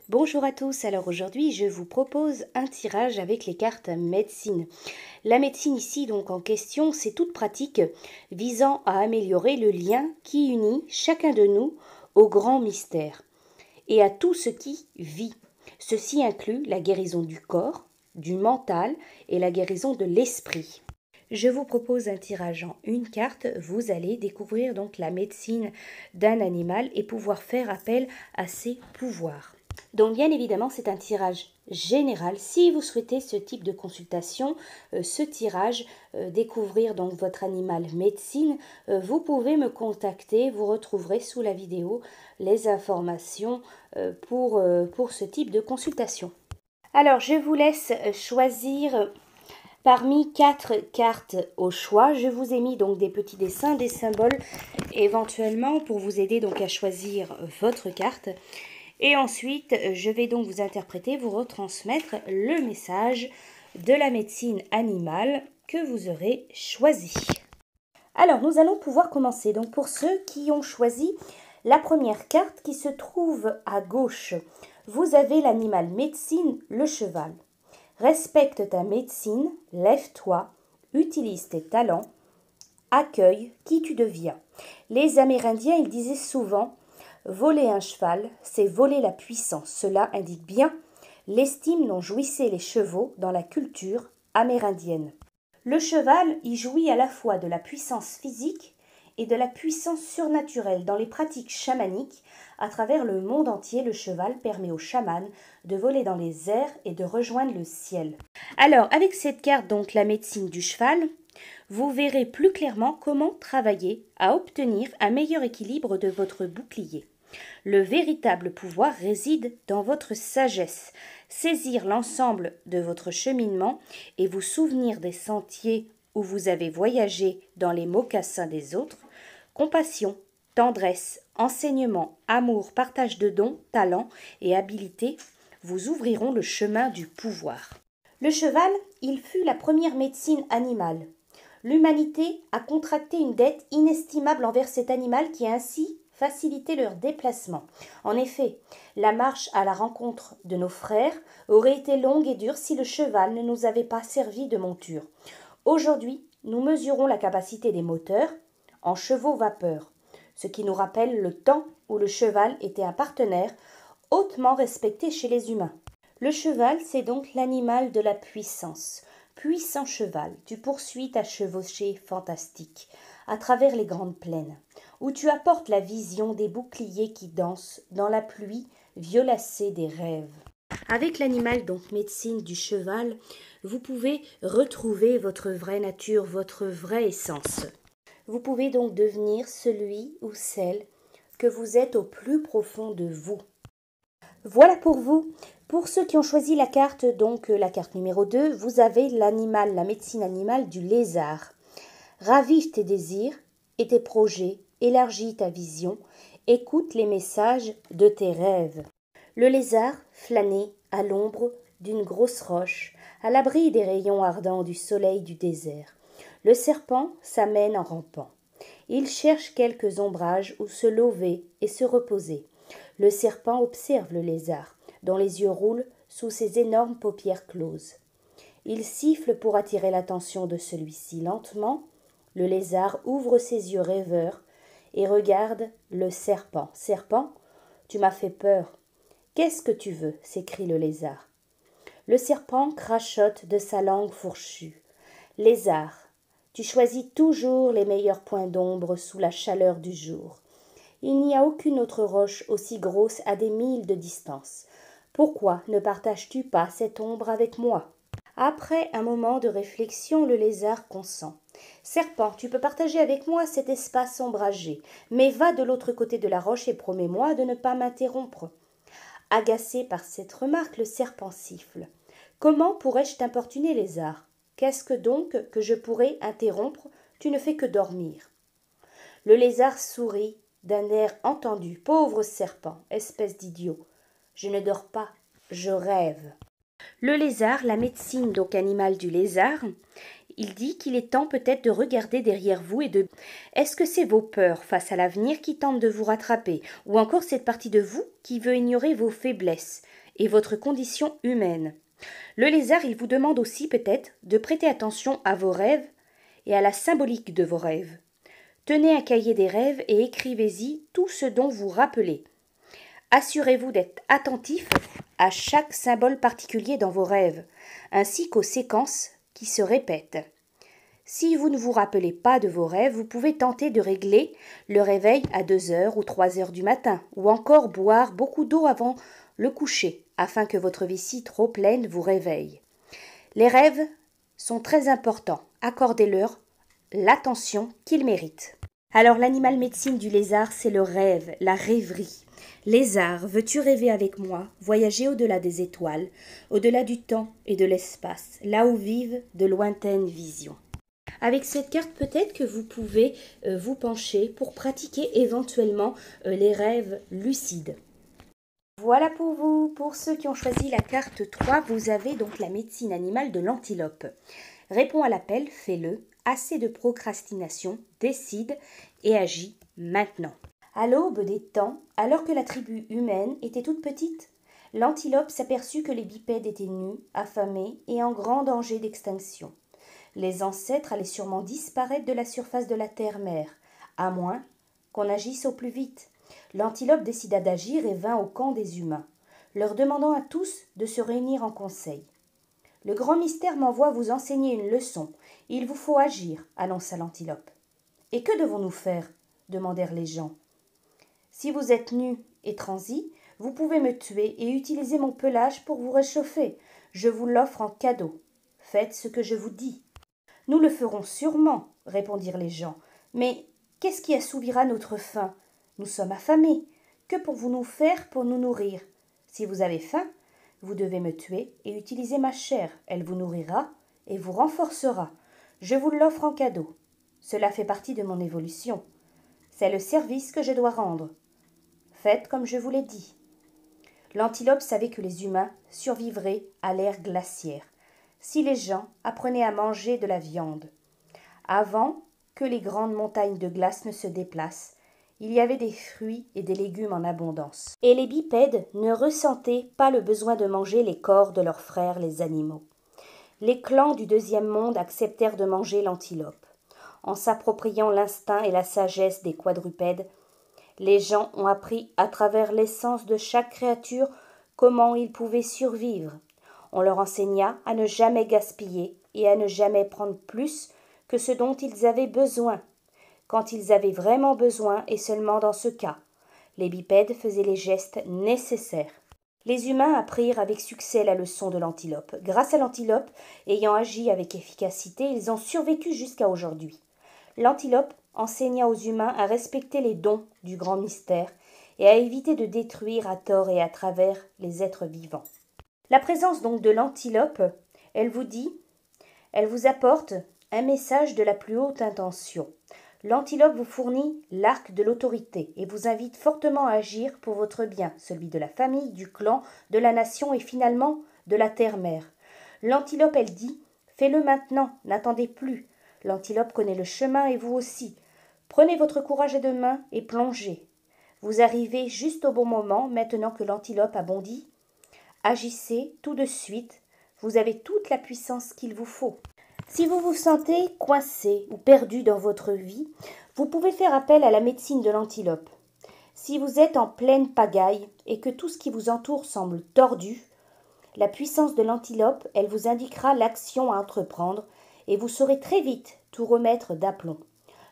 Bonjour à tous, alors aujourd'hui je vous propose un tirage avec les cartes médecine. La médecine ici donc en question c'est toute pratique visant à améliorer le lien qui unit chacun de nous au grand mystère et à tout ce qui vit. Ceci inclut la guérison du corps, du mental et la guérison de l'esprit. Je vous propose un tirage en une carte. Vous allez découvrir donc la médecine d'un animal et pouvoir faire appel à ses pouvoirs. Donc bien évidemment, c'est un tirage général. Si vous souhaitez ce type de consultation, ce tirage, découvrir donc votre animal médecine, vous pouvez me contacter. Vous retrouverez sous la vidéo les informations pour ce type de consultation. Alors, je vous laisse choisir parmi 4 cartes au choix. Je vous ai mis donc des petits dessins, des symboles éventuellement pour vous aider donc à choisir votre carte. Et ensuite, je vais donc vous interpréter, vous retransmettre le message de la médecine animale que vous aurez choisi. Alors, nous allons pouvoir commencer. Donc, pour ceux qui ont choisi la première carte qui se trouve à gauche, vous avez l'animal médecine, le cheval. Respecte ta médecine, lève-toi, utilise tes talents, accueille qui tu deviens. Les Amérindiens, ils disaient souvent « Voler un cheval, c'est voler la puissance ». Cela indique bien l'estime dont jouissaient les chevaux dans la culture amérindienne. Le cheval y jouit à la fois de la puissance physique et de la puissance surnaturelle. Dans les pratiques chamaniques, à travers le monde entier, le cheval permet aux chamans de voler dans les airs et de rejoindre le ciel. Alors, avec cette carte, donc la médecine du cheval, vous verrez plus clairement comment travailler à obtenir un meilleur équilibre de votre bouclier. Le véritable pouvoir réside dans votre sagesse. Saisir l'ensemble de votre cheminement et vous souvenir des sentiers où vous avez voyagé dans les mocassins des autres. Compassion, tendresse, enseignement, amour, partage de dons, talents et habiletés vous ouvriront le chemin du pouvoir. Le cheval, il fut la première médecine animale. L'humanité a contracté une dette inestimable envers cet animal qui a ainsi facilité leur déplacement. En effet, la marche à la rencontre de nos frères aurait été longue et dure si le cheval ne nous avait pas servi de monture. Aujourd'hui, nous mesurons la capacité des moteurs en chevaux vapeur, ce qui nous rappelle le temps où le cheval était un partenaire hautement respecté chez les humains. Le cheval, c'est donc l'animal de la puissance. Puissant cheval, tu poursuis ta chevauchée fantastique à travers les grandes plaines, où tu apportes la vision des boucliers qui dansent dans la pluie violacée des rêves. Avec l'animal donc médecine du cheval, vous pouvez retrouver votre vraie nature, votre vraie essence. Vous pouvez donc devenir celui ou celle que vous êtes au plus profond de vous. Voilà pour vous. Pour ceux qui ont choisi la carte, donc la carte numéro 2, vous avez l'animal, la médecine animale du lézard. Ravive tes désirs et tes projets, élargis ta vision, écoute les messages de tes rêves. Le lézard flânait à l'ombre d'une grosse roche, à l'abri des rayons ardents du soleil du désert. Le serpent s'amène en rampant. Il cherche quelques ombrages où se lever et se reposer. Le serpent observe le lézard, dont les yeux roulent sous ses énormes paupières closes. Il siffle pour attirer l'attention de celui-ci. Lentement, le lézard ouvre ses yeux rêveurs et regarde le serpent. « Serpent, tu m'as fait peur. Qu'est-ce que tu veux ?» s'écrie le lézard. Le serpent crachote de sa langue fourchue. « Lézard, tu choisis toujours les meilleurs points d'ombre sous la chaleur du jour. Il n'y a aucune autre roche aussi grosse à des milles de distance. Pourquoi ne partages-tu pas cette ombre avec moi ?» Après un moment de réflexion, le lézard consent. « Serpent, tu peux partager avec moi cet espace ombragé, mais va de l'autre côté de la roche et promets-moi de ne pas m'interrompre. » Agacé par cette remarque, le serpent siffle. « Comment pourrais-je t'importuner, lézard ? Qu'est-ce que donc que je pourrais interrompre ? Tu ne fais que dormir. » Le lézard sourit d'un air entendu. « Pauvre serpent, espèce d'idiot, je ne dors pas, je rêve. » Le lézard, la médecine donc animale du lézard, Il dit qu'il est temps peut-être de regarder derrière vous et de... Est-ce que c'est vos peurs face à l'avenir qui tentent de vous rattraper, ou encore cette partie de vous qui veut ignorer vos faiblesses et votre condition humaine? Le lézard, il vous demande aussi peut-être de prêter attention à vos rêves et à la symbolique de vos rêves. Tenez un cahier des rêves et écrivez-y tout ce dont vous rappelez. Assurez-vous d'être attentif à chaque symbole particulier dans vos rêves, ainsi qu'aux séquences qui se répètent. Si vous ne vous rappelez pas de vos rêves, vous pouvez tenter de régler le réveil à 2 heures ou 3 heures du matin, ou encore boire beaucoup d'eau avant le coucher, afin que votre vessie trop pleine vous réveille. Les rêves sont très importants, accordez-leur l'attention qu'ils méritent. Alors l'animal médecine du lézard, c'est le rêve, la rêverie. Lézard, veux-tu rêver avec moi, voyager au-delà des étoiles, au-delà du temps et de l'espace, là où vivent de lointaines visions? Avec cette carte, peut-être que vous pouvez vous pencher pour pratiquer éventuellement les rêves lucides. Voilà pour vous. Pour ceux qui ont choisi la carte 3, vous avez donc la médecine animale de l'antilope. Réponds à l'appel, fais-le. Assez de procrastination, décide et agis maintenant. À l'aube des temps, alors que la tribu humaine était toute petite, l'antilope s'aperçut que les bipèdes étaient nus, affamés et en grand danger d'extinction. Les ancêtres allaient sûrement disparaître de la surface de la terre-mère, à moins qu'on agisse au plus vite. L'antilope décida d'agir et vint au camp des humains, leur demandant à tous de se réunir en conseil. « Le grand mystère m'envoie vous enseigner une leçon. Il vous faut agir, annonça l'antilope. « Et que devons-nous faire » demandèrent les gens. « Si vous êtes nus et transis, vous pouvez me tuer et utiliser mon pelage pour vous réchauffer. Je vous l'offre en cadeau. Faites ce que je vous dis. »« Nous le ferons sûrement, » répondirent les gens. « Mais qu'est-ce qui assouvira notre faim ? Nous sommes affamés. Que pourrons-nous faire pour nous nourrir ? Si vous avez faim, vous devez me tuer et utiliser ma chair. Elle vous nourrira et vous renforcera. Je vous l'offre en cadeau. Cela fait partie de mon évolution. C'est le service que je dois rendre. Faites comme je vous l'ai dit. » L'antilope savait que les humains survivraient à l'ère glaciaire si les gens apprenaient à manger de la viande. Avant que les grandes montagnes de glace ne se déplacent, il y avait des fruits et des légumes en abondance. Et les bipèdes ne ressentaient pas le besoin de manger les corps de leurs frères les animaux. Les clans du deuxième monde acceptèrent de manger l'antilope. En s'appropriant l'instinct et la sagesse des quadrupèdes, les gens ont appris à travers l'essence de chaque créature comment ils pouvaient survivre. On leur enseigna à ne jamais gaspiller et à ne jamais prendre plus que ce dont ils avaient besoin, quand ils avaient vraiment besoin et seulement dans ce cas. Les bipèdes faisaient les gestes nécessaires. Les humains apprirent avec succès la leçon de l'antilope. Grâce à l'antilope, ayant agi avec efficacité, ils ont survécu jusqu'à aujourd'hui. L'antilope enseigna aux humains à respecter les dons du grand mystère et à éviter de détruire à tort et à travers les êtres vivants. La présence donc de l'antilope, elle vous apporte un message de la plus haute intention. L'antilope vous fournit l'arc de l'autorité et vous invite fortement à agir pour votre bien, celui de la famille, du clan, de la nation et finalement de la terre-mère. L'antilope, elle dit « Fais-le maintenant, n'attendez plus. » L'antilope connaît le chemin et vous aussi. Prenez votre courage à deux mains et plongez. Vous arrivez juste au bon moment, maintenant que l'antilope a bondi. Agissez tout de suite, vous avez toute la puissance qu'il vous faut. Si vous vous sentez coincé ou perdu dans votre vie, vous pouvez faire appel à la médecine de l'antilope. Si vous êtes en pleine pagaille et que tout ce qui vous entoure semble tordu, la puissance de l'antilope, elle vous indiquera l'action à entreprendre et vous saurez très vite tout remettre d'aplomb.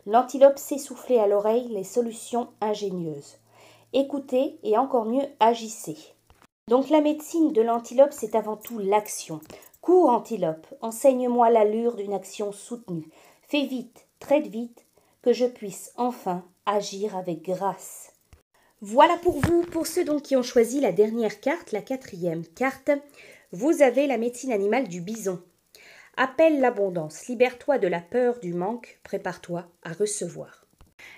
L'antilope sait souffler à l'oreille les solutions ingénieuses. Écoutez et encore mieux agissez. Donc la médecine de l'antilope, c'est avant tout l'action. Cours, antilope, enseigne-moi l'allure d'une action soutenue. Fais vite, traite vite, que je puisse enfin agir avec grâce. Voilà pour vous, pour ceux donc qui ont choisi la dernière carte, la 4e carte. Vous avez la médecine animale du bison. Appelle l'abondance, libère-toi de la peur du manque, prépare-toi à recevoir.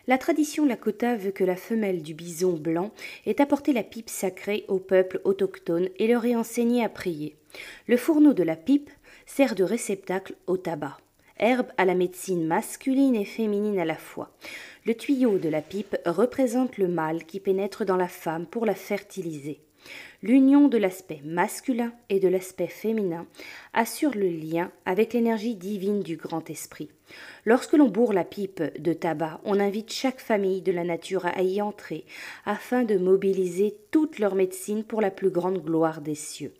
La tradition Lakota veut que la femelle du bison blanc ait apporté la pipe sacrée au peuple autochtone et leur ait enseigné à prier. Le fourneau de la pipe sert de réceptacle au tabac. herbe à la médecine masculine et féminine à la fois. Le tuyau de la pipe représente le mâle qui pénètre dans la femme pour la fertiliser. L'union de l'aspect masculin et de l'aspect féminin assure le lien avec l'énergie divine du grand esprit. Lorsque l'on bourre la pipe de tabac, on invite chaque famille de la nature à y entrer afin de mobiliser toute leur médecine pour la plus grande gloire des cieux.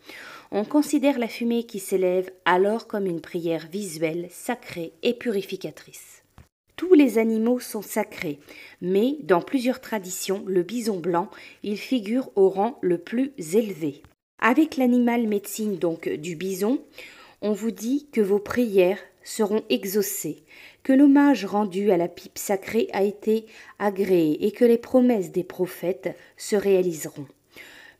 On considère la fumée qui s'élève alors comme une prière visuelle, sacrée et purificatrice. Tous les animaux sont sacrés, mais dans plusieurs traditions, le bison blanc, il figure au rang le plus élevé. Avec l'animal médecine donc du bison, on vous dit que vos prières seront exaucées, que l'hommage rendu à la pipe sacrée a été agréé et que les promesses des prophètes se réaliseront.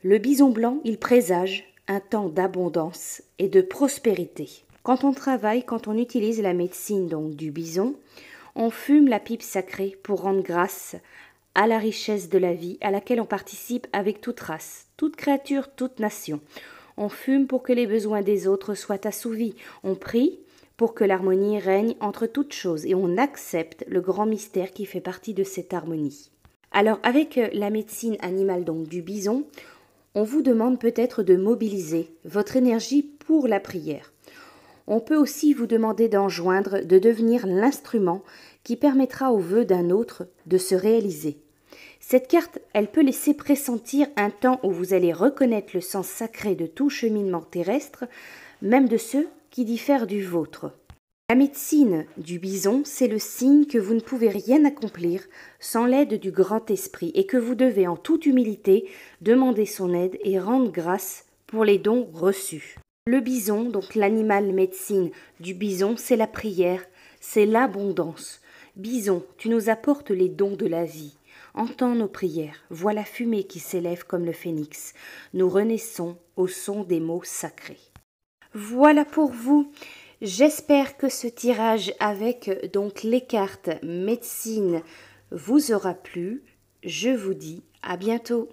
Le bison blanc, il présage un temps d'abondance et de prospérité. Quand on travaille, quand on utilise la médecine donc du bison, on fume la pipe sacrée pour rendre grâce à la richesse de la vie à laquelle on participe avec toute race, toute créature, toute nation. On fume pour que les besoins des autres soient assouvis. On prie pour que l'harmonie règne entre toutes choses et on accepte le grand mystère qui fait partie de cette harmonie. Alors avec la médecine animale donc du bison, on vous demande peut-être de mobiliser votre énergie pour la prière. On peut aussi vous demander d'enjoindre de devenir l'instrument qui permettra aux vœux d'un autre de se réaliser. Cette carte, elle peut laisser pressentir un temps où vous allez reconnaître le sens sacré de tout cheminement terrestre, même de ceux qui diffèrent du vôtre. La médecine du bison, c'est le signe que vous ne pouvez rien accomplir sans l'aide du grand esprit et que vous devez en toute humilité demander son aide et rendre grâce pour les dons reçus. Le bison, donc l'animal médecine du bison, c'est la prière, c'est l'abondance. Bison, tu nous apportes les dons de la vie. Entends nos prières, vois la fumée qui s'élève comme le phénix. Nous renaissons au son des mots sacrés. Voilà pour vous. J'espère que ce tirage avec donc les cartes médecine vous aura plu. Je vous dis à bientôt.